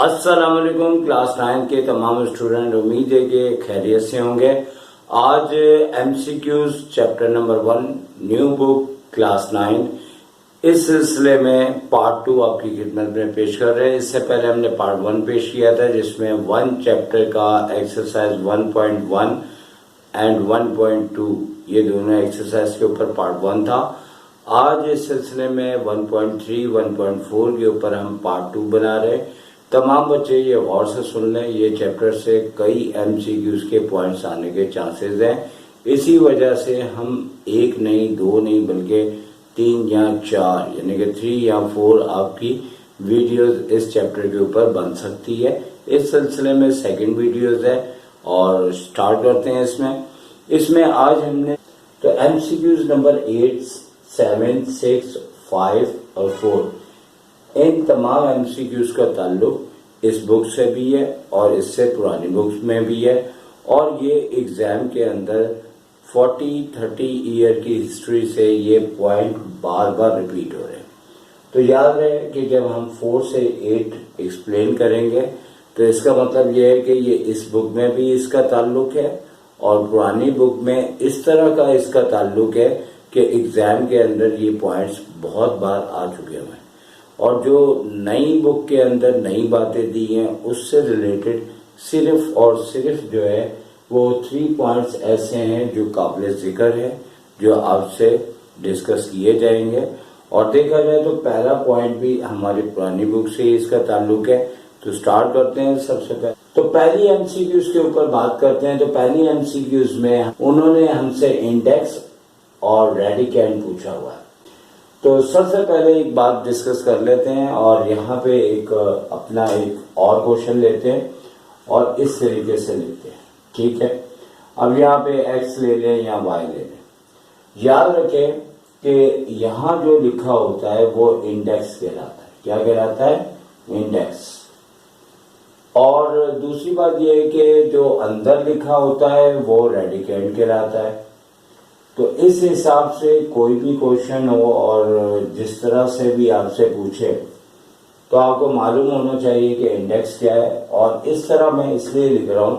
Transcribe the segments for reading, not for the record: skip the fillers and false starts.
अस्सलाम वालेकुम क्लास 9 के तमाम स्टूडेंट, उम्मीद है कि खैरियत से होंगे। आज MCQs chapter number 1 new book class 9 इस सिलसिले में पार्ट 2 आपकी खिदमत में पेश कर रहे हैं। इससे पहले हमने पार्ट 1 पेश किया था जिसमें 1 चैप्टर का एक्सरसाइज 1.1 एंड 1.2 ये दोनों एक्सरसाइज के ऊपर पार्ट 1 था। आज इस सिलसिले में 1.3 1.4 के ऊपर हम पार्ट 2 बना रहे हैं। तमाम बच्चे ये गौर से सुन लें, ये चैप्टर से कई एमसीक्यूज के पॉइंट्स आने के चांसेस हैं। इसी वजह से हम एक नहीं, दो नहीं, बल्कि 3 या 4 यानी कि 3 या 4 आपकी वीडियोस इस चैप्टर के ऊपर बन सकती है। इस सिलसिले में सेकंड वीडियोस है और स्टार्ट करते हैं। इसमें आज हमने तो एमसीक्यूज नंबर 8, 7, 6, 5 और 4 इन तमाम एमसीक्यूज का ताल्लुक इस बुक से भी है और इससे पुरानी बुक्स में भी है, और ये एग्जाम के अंदर 40-30 ईयर की हिस्ट्री से ये पॉइंट बार बार रिपीट हो रहे हैं। तो याद रहे कि जब हम 4 से 8 एक्सप्लेन करेंगे तो इसका मतलब ये है कि ये इस बुक में भी इसका ताल्लुक है और पुरानी बुक में इस तरह का इसका ताल्लुक है कि एग्जाम के अंदर ये पॉइंट्स बहुत बार आ चुके हैं। और जो नई बुक के अंदर नई बातें दी हैं उससे रिलेटेड सिर्फ और सिर्फ जो है वो 3 पॉइंट्स ऐसे हैं जो काबिल जिक्र है, जो आपसे डिस्कस किए जाएंगे। और देखा जाए तो पहला पॉइंट भी हमारी पुरानी बुक से इसका ताल्लुक है। तो स्टार्ट करते हैं। सबसे पहले तो पहली एमसीक्यूज के ऊपर बात करते हैं। तो पहली एमसीक्यूज में उन्होंने हमसे इंडेक्स और रेडिकैंड पूछा हुआ है। तो सबसे पहले एक बात डिस्कस कर लेते हैं और यहाँ पे एक और क्वेश्चन लेते हैं और इस तरीके से लेते हैं, ठीक है। अब यहाँ पे x ले लें या y ले लें। याद रखें कि यहाँ जो लिखा होता है वो इंडेक्स कहलाता है। क्या कहलाता है? इंडेक्स। और दूसरी बात यह है कि जो अंदर लिखा होता है वो रेडिकैंड कहलाता है। तो इस हिसाब से कोई भी क्वेश्चन हो और जिस तरह से भी आपसे पूछे तो आपको मालूम होना चाहिए कि इंडेक्स क्या है। और इस तरह मैं इसलिए लिख रहा हूं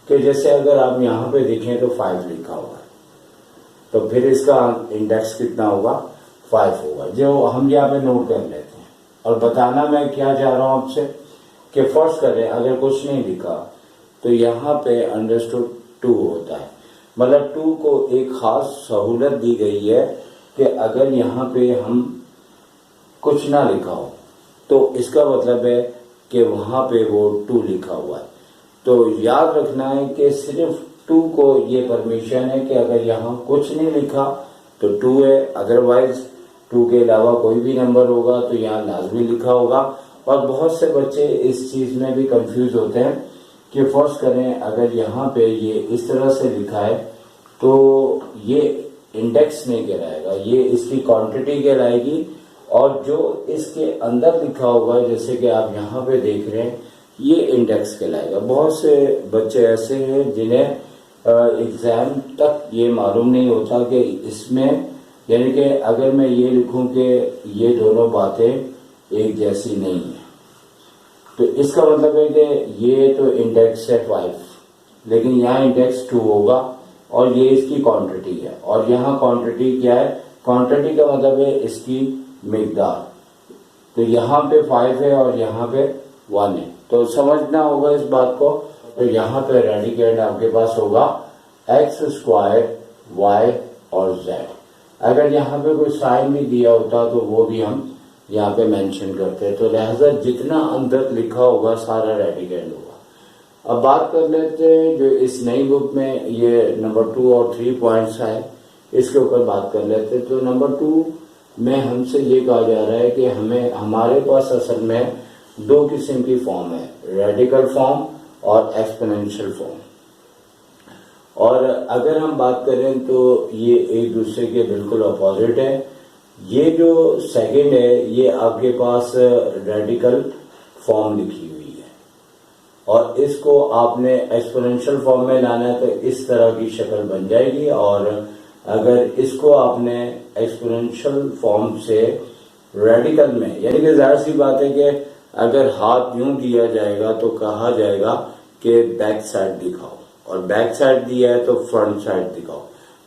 कि जैसे अगर आप यहाँ पे देखें तो 5 लिखा हुआ है, तो फिर इसका इंडेक्स कितना होगा? 5 होगा, जो हम यहाँ पे नोट कर लेते हैं। और बताना मैं क्या चाह रहा हूं आपसे कि फर्स्ट करें, अगर कुछ नहीं लिखा तो यहाँ पे अंडरस्टूड 2 होता है। मतलब 2 को एक खास सहूलत दी गई है कि अगर यहाँ पे हम कुछ ना लिखा हो तो इसका मतलब है कि वहां पे वो 2 लिखा हुआ है। तो याद रखना है कि सिर्फ 2 को ये परमिशन है कि अगर यहाँ कुछ नहीं लिखा तो 2 है, अदरवाइज 2 के अलावा कोई भी नंबर होगा तो यहाँ लाजमी लिखा होगा। और बहुत से बच्चे इस चीज में भी कंफ्यूज होते हैं कि फर्स्ट करें, अगर यहाँ पे ये इस तरह से लिखा है तो ये इंडेक्स नहीं कहलाएगा, ये इसकी क्वांटिटी कहलाएगी। और जो इसके अंदर लिखा होगा जैसे कि आप यहाँ पे देख रहे हैं ये इंडेक्स कहलाएगा। बहुत से बच्चे ऐसे हैं जिन्हें एग्जाम तक ये मालूम नहीं होता कि इसमें, यानी कि अगर मैं ये लिखूं कि ये दोनों बातें एक जैसी नहीं है तो इसका मतलब है कि ये तो इंडेक्स है 5, लेकिन यहाँ इंडेक्स 2 होगा और ये इसकी क्वांटिटी है। और यहाँ क्वांटिटी क्या है? क्वांटिटी का मतलब है इसकी मिकदार। तो यहाँ पे 5 है और यहाँ पे 1 है, तो समझना होगा इस बात को। तो यहाँ पे रेडिकैंड आपके पास होगा x², y और z। अगर यहाँ पे कोई साइन भी दिया होता तो वो भी हम यहाँ पे मेंशन करते हैं। तो लिहाजा जितना अंदर लिखा होगा सारा रेडिकैंड होगा। अब बात कर लेते हैं जो इस नई बुक में ये नंबर 2 और 3 पॉइंट्स आए, इसके ऊपर बात कर लेते हैं। तो नंबर 2 में हमसे ये कहा जा रहा है कि हमारे पास असल में 2 किस्म की फॉर्म है, रेडिकल फॉर्म और एक्सपोनेंशियल फॉर्म। और अगर हम बात करें तो ये एक दूसरे के बिल्कुल अपोजिट है। ये जो सेकंड है ये आपके पास रेडिकल फॉर्म लिखी हुई है और इसको आपने एक्सपोनेंशियल फॉर्म में लाना है तो इस तरह की शक्ल बन जाएगी। और अगर इसको आपने एक्सपोनेंशियल फॉर्म से रेडिकल में, यानी कि जाहिर सी बात है कि अगर हाथ यूं दिया जाएगा तो कहा जाएगा कि बैक साइड दिखाओ, और बैक साइड दिया है तो फ्रंट साइड दिखाओ।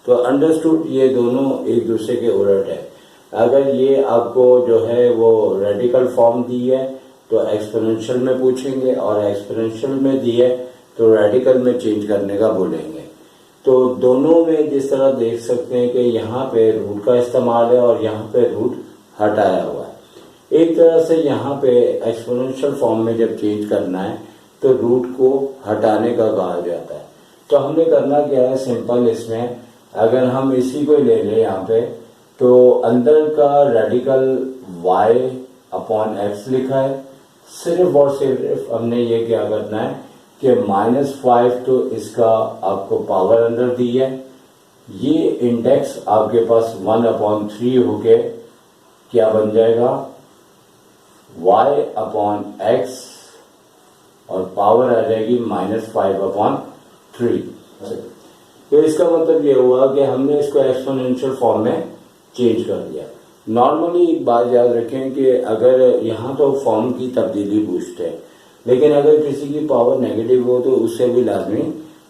तो अंडरस्टूड, ये दोनों एक दूसरे के उलट है। अगर ये आपको जो है वो रेडिकल फॉर्म दी है तो एक्सपोनेंशियल में पूछेंगे, और एक्सपोनेंशियल में दी है तो रेडिकल में चेंज करने का बोलेंगे। तो दोनों में जिस तरह देख सकते हैं कि यहाँ पे रूट का इस्तेमाल है और यहाँ पे रूट हटाया हुआ है। एक तरह से यहाँ पे एक्सपोनेंशियल फॉर्म में जब चेंज करना है तो रूट को हटाने का कहा जाता है। तो हमने करना क्या है, सिंपल इसमें अगर हम इसी को ले लें यहाँ पे, तो अंदर का रेडिकल y अपॉन एक्स लिखा है। सिर्फ और सिर्फ हमने ये क्या करना है कि -5 तो इसका आपको पावर अंदर दी है, ये इंडेक्स आपके पास 1/3 होके क्या बन जाएगा, y अपॉन एक्स, और पावर आ जाएगी -5/3। तो इसका मतलब ये हुआ कि हमने इसको एक्सपोनेंशियल फॉर्म में चेंज कर दिया। नॉर्मली एक बात याद रखें कि अगर यहाँ तो फॉर्म की तब्दीली पूछते हैं, लेकिन अगर किसी की पावर नेगेटिव हो तो उससे भी लाजमी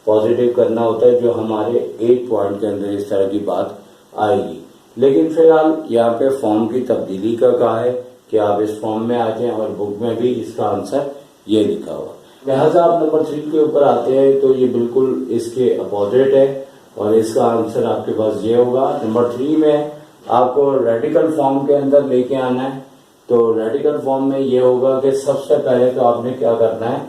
पॉजिटिव करना होता है, जो हमारे 8 पॉइंट के अंदर इस तरह की बात आएगी। लेकिन फिलहाल यहाँ पे फॉर्म की तब्दीली का कहा है कि आप इस फॉर्म में आ जाएं, और बुक में भी इसका आंसर ये लिखा हुआ। लिहाजा आप नंबर 3 के ऊपर आते हैं तो ये बिल्कुल इसके अपोजिट है, और इसका आंसर आपके पास ये होगा। नंबर 3 में आपको रेडिकल फॉर्म के अंदर लेके आना है। तो रेडिकल फॉर्म में ये होगा कि सबसे पहले तो आपने क्या करना है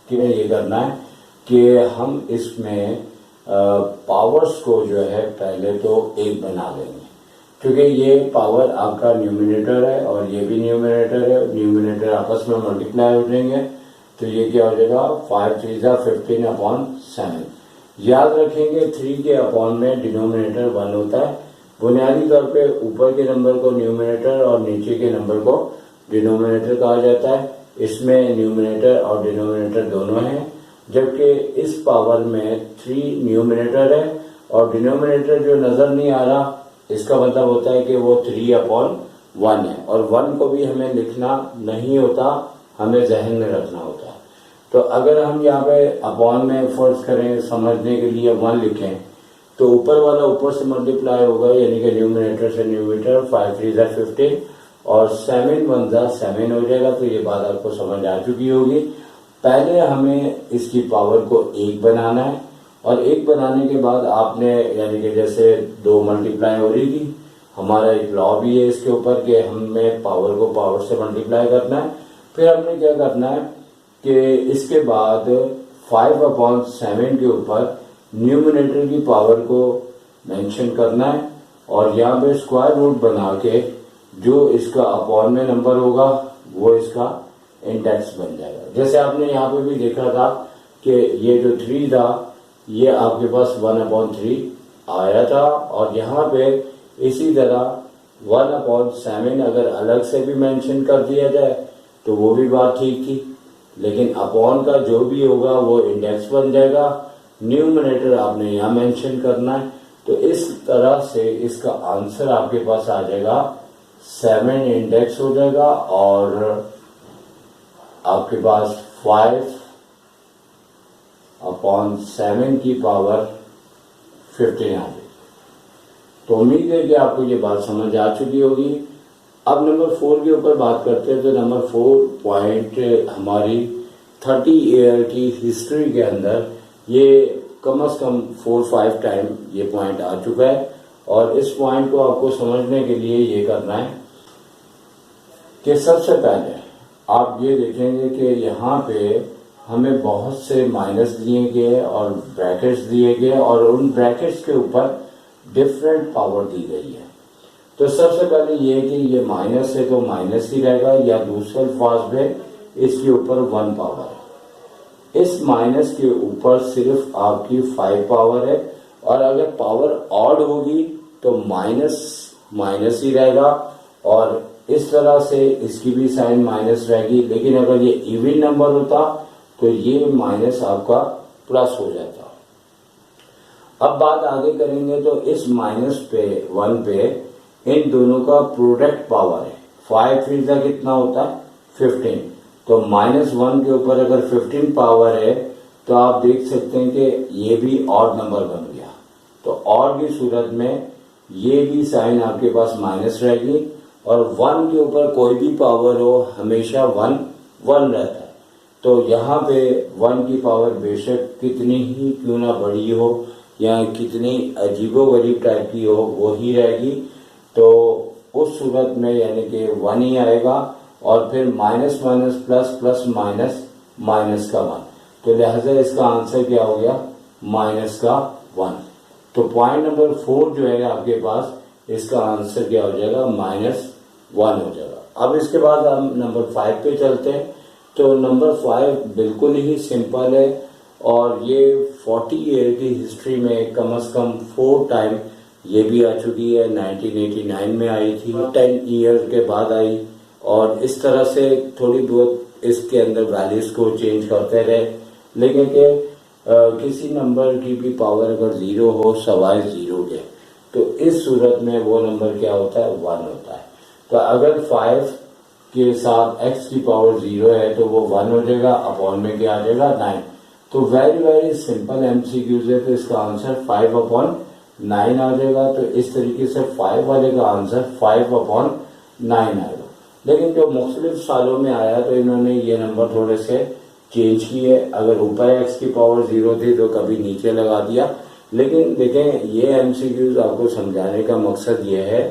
कि ये करना है कि हम इसमें पावर्स को जो है पहले तो 1 बना लेंगे, क्योंकि ये पावर आपका न्यूमिनेटर है और ये भी न्यूमिनेटर है, न्यूमिनेटर आपस में मल्टीप्लाई हो जाएंगे। तो ये क्या हो जाएगा, 5 3 15/7। याद रखेंगे 3 के अपॉन में डिनोमिनेटर 1 होता है। बुनियादी तौर पे ऊपर के नंबर को न्यूमिनेटर और नीचे के नंबर को डिनोमिनेटर कहा जाता है। इसमें न्यूमिनेटर और डिनोमिनेटर दोनों हैं, जबकि इस पावर में 3 न्यूमिनेटर है और डिनोमिनेटर जो नजर नहीं आ रहा, इसका मतलब होता है कि वो 3/1 है, और 1 को भी हमें लिखना नहीं होता, हमें जहन में रखना होता है। तो अगर हम यहाँ पे अपॉन में फर्ज करें समझने के लिए 1 लिखें, तो ऊपर वाला ऊपर से मल्टीप्लाई होगा, यानी कि न्यूमिनेटर से न्यूमिनेटर 5 3 15 और 7 1 7 हो जाएगा। तो ये बात आपको समझ आ चुकी होगी। पहले हमें इसकी पावर को 1 बनाना है, और 1 बनाने के बाद आपने यानी कि जैसे 2 मल्टीप्लाई हो रही थी, हमारा एक लॉ भी है इसके ऊपर कि हमें पावर को पावर से मल्टीप्लाई करना है। फिर हमने क्या करना है कि इसके बाद 5/7 के ऊपर न्यूमिनेटर की पावर को मेंशन करना है, और यहाँ पे स्क्वायर रूट बना के जो इसका अपॉन में नंबर होगा वो इसका इंडेक्स बन जाएगा। जैसे आपने यहाँ पे भी देखा था कि ये जो 3 था ये आपके पास 1/3 आया था, और यहाँ पे इसी तरह 1/7 अगर अलग से भी मेंशन कर दिया जाए तो वो भी बात ठीक थी, लेकिन अपॉन का जो भी होगा वो इंडेक्स बन जाएगा। न्यूमिनेटर आपने यहाँ मेंशन करना है। तो इस तरह से इसका आंसर आपके पास आ जाएगा 7 इंडेक्स हो जाएगा, और आपके पास 5/7 की पावर 15 आ जाएगी। तो उम्मीद है कि आपको ये बात समझ आ चुकी होगी। अब नंबर 4 के ऊपर बात करते हैं। तो नंबर 4 पॉइंट हमारी 30 ईयर की हिस्ट्री के अंदर ये कम से कम 4-5 टाइम ये पॉइंट आ चुका है, और इस पॉइंट को आपको समझने के लिए ये करना है कि सबसे पहले आप ये देखेंगे कि यहाँ पे हमें बहुत से माइनस दिए गए और ब्रैकेट्स दिए गए, और उन ब्रैकेट्स के ऊपर डिफरेंट पावर दी गई है। तो सबसे पहले ये कि ये माइनस है तो माइनस ही रहेगा, या दूसरे अल्फाज में इसके ऊपर 1 पावर है। इस माइनस के ऊपर सिर्फ आपकी 5 पावर है, और अगर पावर ऑड होगी तो माइनस माइनस ही रहेगा, और इस तरह से इसकी भी साइन माइनस रहेगी। लेकिन अगर ये इवन नंबर होता तो ये माइनस आपका प्लस हो जाता। अब बात आगे करेंगे तो इस माइनस पे 1 पे इन दोनों का प्रोडक्ट पावर है। 5 3 कितना होता है 15, तो -1 के ऊपर अगर 15 पावर है तो आप देख सकते हैं कि ये भी ऑड नंबर बन गया। तो ऑड की सूरत में ये भी साइन आपके पास माइनस रहेगी, और 1 के ऊपर कोई भी पावर हो हमेशा 1 1 रहता है। तो यहाँ पे 1 की पावर बेशक कितनी ही क्यों ना बड़ी हो या कितनी अजीबोगरीब टाइप की हो वो ही रहेगी। तो उस सूरत में यानी कि 1 ही आएगा, और फिर minus minus plus plus minus minus का 1, तो लिहाजा इसका आंसर क्या हो गया, माइनस का 1। तो पॉइंट नंबर 4 जो है आपके पास, इसका आंसर क्या हो जाएगा, -1 हो जाएगा। अब इसके बाद हम नंबर 5 पे चलते हैं। तो नंबर 5 बिल्कुल ही सिंपल है, और ये 40 ईयर की हिस्ट्री में कम से कम 4 टाइम ये भी आ चुकी है। 1989 में आई थी, 10 ईयर के बाद आई, और इस तरह से थोड़ी बहुत इसके अंदर वैल्यूज को चेंज करते रहे, लेकिन कि किसी नंबर की भी पावर अगर 0 हो सवाए 0 के, तो इस सूरत में वो नंबर क्या होता है, 1 होता है। तो अगर 5 के साथ x की पावर 0 है तो वो 1 हो जाएगा, अपॉन में क्या आ जाएगा, 9। तो वेरी वेरी सिंपल एमसीक्यूज है, तो इसका आंसर 5/9 आ जाएगा। तो इस तरीके से 5 वाले का आंसर 5/9 आएगा। लेकिन जो मुख्तलिफ सालों में आया तो इन्होंने ये नंबर थोड़े से चेंज किए। अगर ऊपर x की पावर 0 थी तो कभी नीचे लगा दिया। लेकिन देखें, ये एमसीक्यूज आपको समझाने का मकसद ये है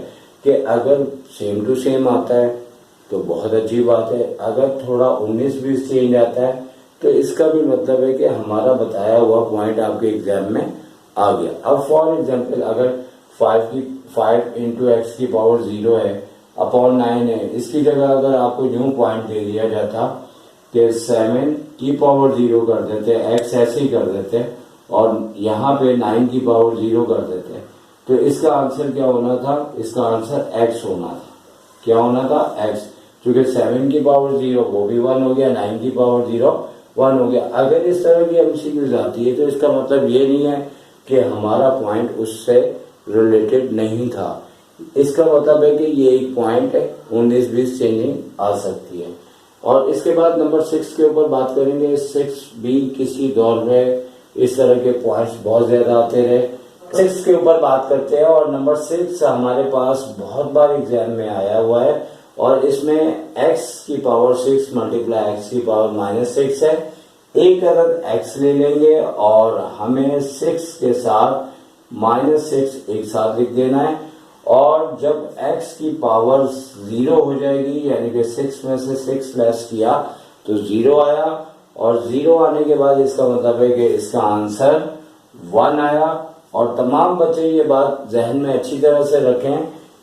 कि अगर सेम टू सेम आता है तो बहुत अच्छी बात है, अगर थोड़ा 19-20 चेंज आता है तो इसका भी मतलब है कि हमारा बताया हुआ पॉइंट आपके एग्जाम में आ गया। अब फॉर एग्जांपल अगर 5 इंटू एक्स की पावर 0 है, अपॉन 9 है, इसकी जगह अगर आपको यूं पॉइंट दे दिया जाता कि 7 की पावर 0 कर देते, एक्स ऐसे ही कर देते, और यहाँ पे 9 की पावर 0 कर देते, तो इसका आंसर क्या होना था, इसका आंसर x होना था। क्या होना था, x, क्योंकि 7 की पावर 0 वो भी 1 हो गया, 9 की पावर 0 1 हो गया। अगर इस तरह की एमसीक्यूज आती है तो इसका मतलब ये नहीं है कि हमारा पॉइंट उससे रिलेटेड नहीं था। इसका मतलब है कि ये एक पॉइंट है, 19-20 चेंजिंग आ सकती है। और इसके बाद नंबर 6 के ऊपर बात करेंगे। 6 भी किसी दौर में इस तरह के पॉइंट्स बहुत ज्यादा आते रहे। 6 के ऊपर बात करते हैं, और नंबर 6 हमारे पास बहुत बार एग्जाम में आया हुआ है, और इसमें x की पावर 6 मल्टीप्लाई x की पावर -6 है। एक अदद x ले लेंगे और हमें 6 के साथ -6 एक साथ लिख देना है, और जब x की पावर 0 हो जाएगी यानी कि 6 में से 6 लेस किया तो 0 आया, और 0 आने के बाद इसका मतलब है कि इसका आंसर 1 आया। और तमाम बच्चे ये बात जहन में अच्छी तरह से रखें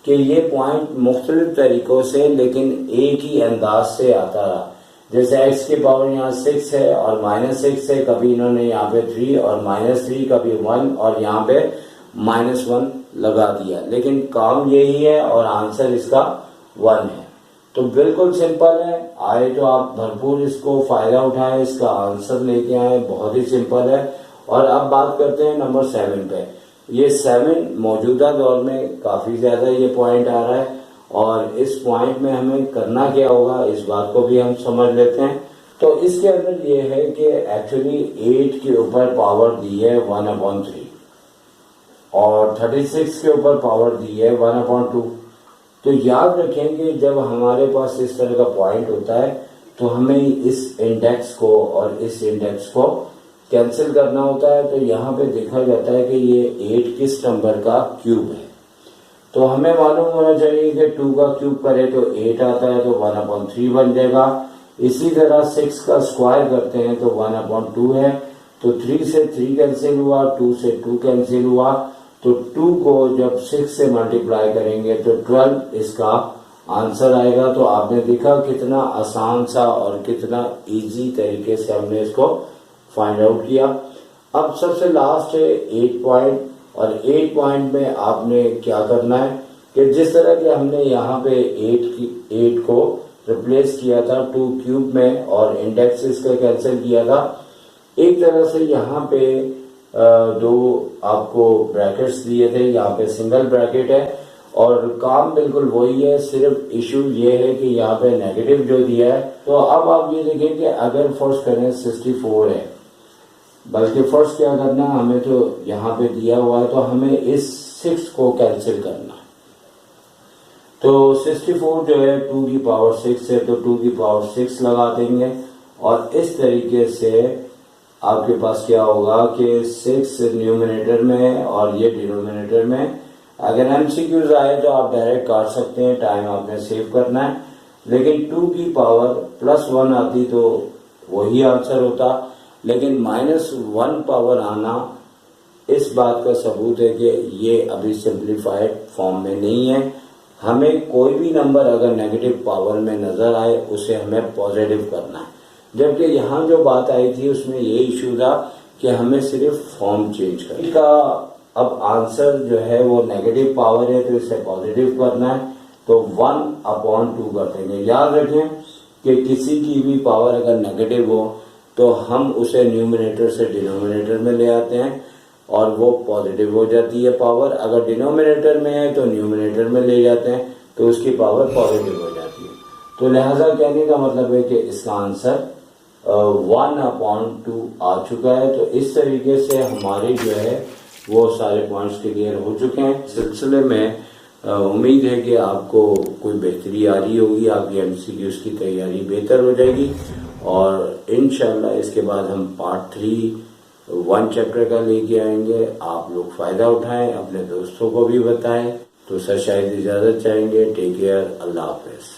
कि ये पॉइंट मुख्तलिफ तरीकों से लेकिन एक ही अंदाज से आता रहा। जैसे x की पावर यहाँ 6 है और -6 है, कभी इन्होंने यहाँ पे 3 और -3, कभी 1 और यहाँ पे -1 लगा दिया, लेकिन काम यही है और आंसर इसका 1 है। तो बिल्कुल सिंपल है, आए तो आप भरपूर इसको फायदा उठाएं, इसका आंसर लेके आए, बहुत ही सिंपल है। और अब बात करते हैं नंबर 7 पे। ये 7 मौजूदा दौर में काफी ज्यादा ये पॉइंट आ रहा है, और इस पॉइंट में हमें करना क्या होगा इस बात को भी हम समझ लेते हैं। तो इसके अंदर ये है कि एक्चुअली 8 के ऊपर पावर दी है 1/3, और 36 के ऊपर पावर दी है 1/2। तो याद रखें कि जब हमारे पास इस तरह का पॉइंट होता है तो हमें इस इंडेक्स को और इस इंडेक्स को कैंसिल करना होता है। तो यहाँ पे देखा जाता है कि ये 8 किस नंबर का क्यूब है, तो हमें मालूम होना चाहिए कि 2 का क्यूब करे तो 8 आता है, तो 1/3 बन जाएगा। इसी तरह 6 का स्क्वायर करते हैं तो 1/2 है, तो 3 से 3 कैंसिल हुआ, 2 से 2 कैंसिल हुआ, तो 2 को जब 6 से मल्टीप्लाई करेंगे तो 12 इसका आंसर आएगा। तो आपने देखा कितना आसान सा और कितना इजी तरीके से हमने इसको फाइंड आउट किया। अब सबसे लास्ट है 8 पॉइंट, और 8 पॉइंट में आपने क्या करना है कि जिस तरह के हमने यहाँ पे 8 को रिप्लेस किया था 2 क्यूब में और इंडेक्स इसका कैंसिल किया था, एक तरह से यहाँ पे 2 आपको ब्रैकेट्स दिए थे, यहाँ पे सिंगल ब्रैकेट है, और काम बिल्कुल वही है, सिर्फ इशू ये है कि यहाँ पे नेगेटिव जो दिया है तो अब आप ये देखिए कि अगर फर्स्ट करें 64 है, बल्कि फर्स्ट क्या करना है, हमें तो यहाँ पे दिया हुआ है तो हमें इस 6 को कैंसिल करना है। तो 64 जो है 2 की पावर 6 है, तो 2 की पावर 6 लगा देंगे और इस तरीके से आपके पास क्या होगा कि 6 न्यूमिनेटर में और ये डिनोमिनेटर में। अगर एमसीक्यूज आए तो आप डायरेक्ट काट सकते हैं, टाइम आपने सेव करना है, लेकिन 2 की पावर +1 आती तो वही आंसर होता, लेकिन -1 पावर आना इस बात का सबूत है कि ये अभी सिंप्लीफाइड फॉर्म में नहीं है। हमें कोई भी नंबर अगर नेगेटिव पावर में नजर आए उसे हमें पॉजिटिव करना है, जबकि यहाँ जो बात आई थी उसमें ये इशू था कि हमें सिर्फ फॉर्म चेंज करना का। अब आंसर जो है वो नेगेटिव पावर है तो इसे पॉजिटिव करना है, तो 1/2 कर देंगे। याद रखें कि किसी की भी पावर अगर नेगेटिव हो तो हम उसे न्यूमिनेटर से डिनोमिनेटर में ले आते हैं और वो पॉजिटिव हो जाती है पावर। अगर डिनोमिनेटर में है तो न्यूमिनेटर में ले जाते हैं तो उसकी पावर पॉजिटिव हो जाती है। तो लिहाजा कहने का मतलब है कि इसका आंसर 1/2 आ चुका है। तो इस तरीके से हमारे जो है वो सारे पॉइंट्स क्लियर हो चुके हैं। सिलसिले में उम्मीद है कि आपको कोई बेहतरी आ रही होगी, आपकी एमसीक्यूज की तैयारी बेहतर हो जाएगी और इंशाल्लाह इसके बाद हम पार्ट 3 1 चैप्टर का लेके आएंगे। आप लोग फायदा उठाएं, अपने दोस्तों को भी बताएं। तो सर शायद इजाजत चाहेंगे। टेक केयर, अल्लाह हाफिज।